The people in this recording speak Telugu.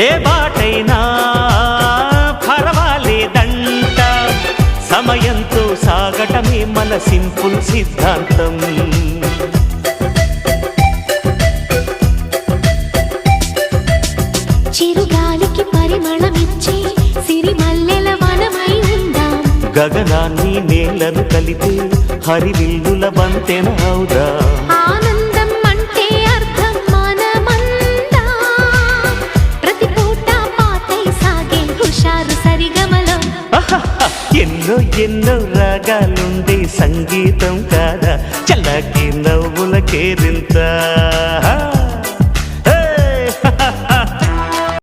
ఏ బాటైనా పర్వాలేదంట, సమయంతో సాగటమే మన సింపుల్ సిద్ధాంతం. చిరుగాలికి పరిమళమిచ్చే సిరిమల్లెల వనమై ఉందాం, గగనాన్ని నేలను కలిపే హరివిల్లుల బంతెన అవుదాం. ఆనందం అంటే అర్థం మనమందా, ప్రతి పూట పాతై సాగే హుషారు సరిగమలో. ఎన్నో ఎన్నో రాగాలుండే సంగీతం కాదా, చల్లకి నవ్వుల కేరింత.